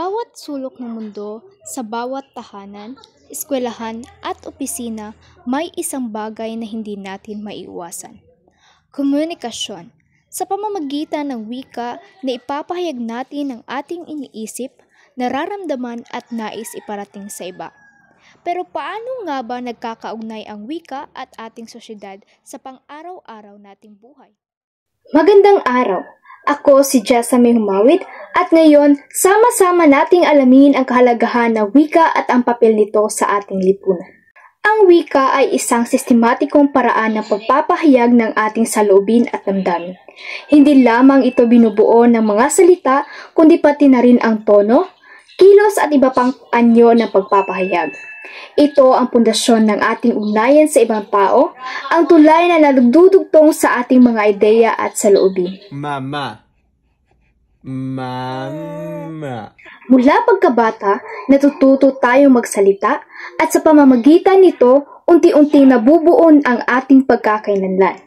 bawat sulok ng mundo, sa bawat tahanan, eskwelahan at opisina, may isang bagay na hindi natin maiiwasan. Komunikasyon. Sa pamamagitan ng wika na ipapahayag natin ang ating iniisip, nararamdaman at nais iparating sa iba. Pero paano nga ba nagkakaugnay ang wika at ating sosyedad sa pang-araw-araw nating buhay? Magandang araw! Ako si Jessamine Humawit at ngayon sama-sama nating alamin ang kahalagahan ng wika at ang papel nito sa ating lipunan. Ang wika ay isang sistematikong paraan ng pagpapahayag ng ating saloobin at damdamin. Hindi lamang ito binubuo ng mga salita kundi pati na rin ang tono, kilos at iba pang anyo ng pagpapahayag. Ito ang pundasyon ng ating ugnayan sa ibang tao, ang tulay na nagdudugtong sa ating mga ideya at saloobin. Mama. Mula pagkabata, natututo tayong magsalita at sa pamamagitan nito, unti-unting nabubuon ang ating pagkakainlanlan.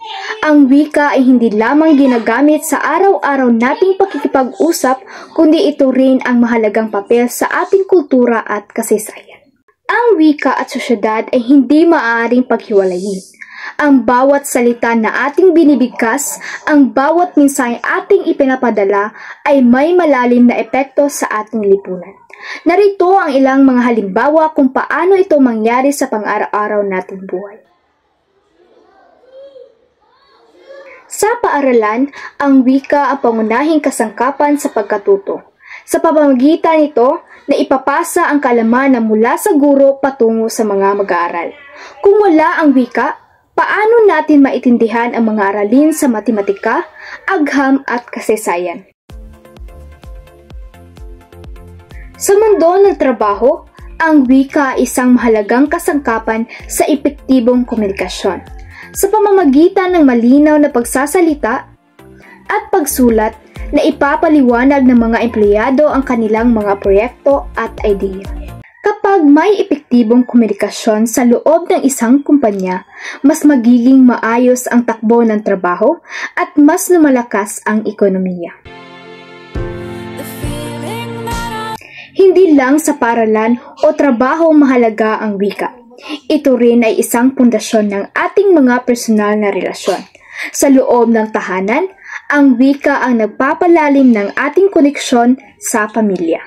Ang wika ay hindi lamang ginagamit sa araw-araw nating pakikipag-usap, kundi ito rin ang mahalagang papel sa ating kultura at kasaysayan. Ang wika at sosyedad ay hindi maaaring paghiwalayin. Ang bawat salita na ating binibigkas, ang bawat mensaheng ating ipinapadala ay may malalim na epekto sa ating lipunan. Narito ang ilang mga halimbawa kung paano ito mangyari sa pang-araw-araw nating buhay. Sa paaralan, ang wika ang pangunahing kasangkapan sa pagkatuto. Sa pamamagitan nito, na ipapasa ang kaalaman na mula sa guro patungo sa mga mag-aaral. Kung wala ang wika, paano natin maitindihan ang mga aralin sa matematika, agham at kasaysayan? Sa mundo ng trabaho, ang wika ay isang mahalagang kasangkapan sa epektibong komunikasyon. Sa pamamagitan ng malinaw na pagsasalita at pagsulat, na ipapaliwanag ng mga empleyado ang kanilang mga proyekto at ideya. Kapag may epektibong komunikasyon sa loob ng isang kumpanya, mas magiging maayos ang takbo ng trabaho at mas lumalakas ang ekonomiya. Hindi lang sa paaralan o trabaho mahalaga ang wika. Ito rin ay isang pundasyon ng ating mga personal na relasyon. Sa loob ng tahanan, ang wika ang nagpapalalim ng ating koneksyon sa pamilya.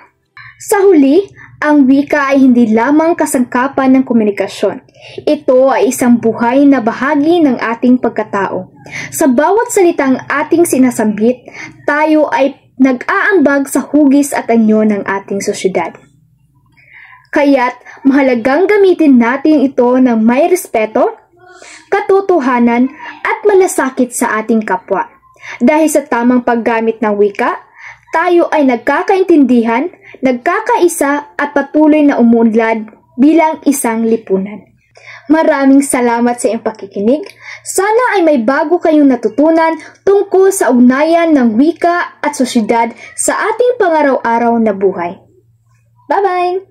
Sa huli, ang wika ay hindi lamang kasangkapan ng komunikasyon. Ito ay isang buhay na bahagi ng ating pagkatao. Sa bawat salitang ating sinasambit, tayo ay nag-aambag sa hugis at anyo ng ating sosyedad. Kaya't mahalagang gamitin natin ito ng may respeto, katotohanan at malasakit sa ating kapwa. Dahil sa tamang paggamit ng wika, tayo ay nagkakaintindihan, nagkakaisa at patuloy na umuunlad bilang isang lipunan. Maraming salamat sa iyong pakikinig. Sana ay may bago kayong natutunan tungkol sa ugnayan ng wika at sosyedad sa ating pangaraw-araw na buhay. Bye-bye!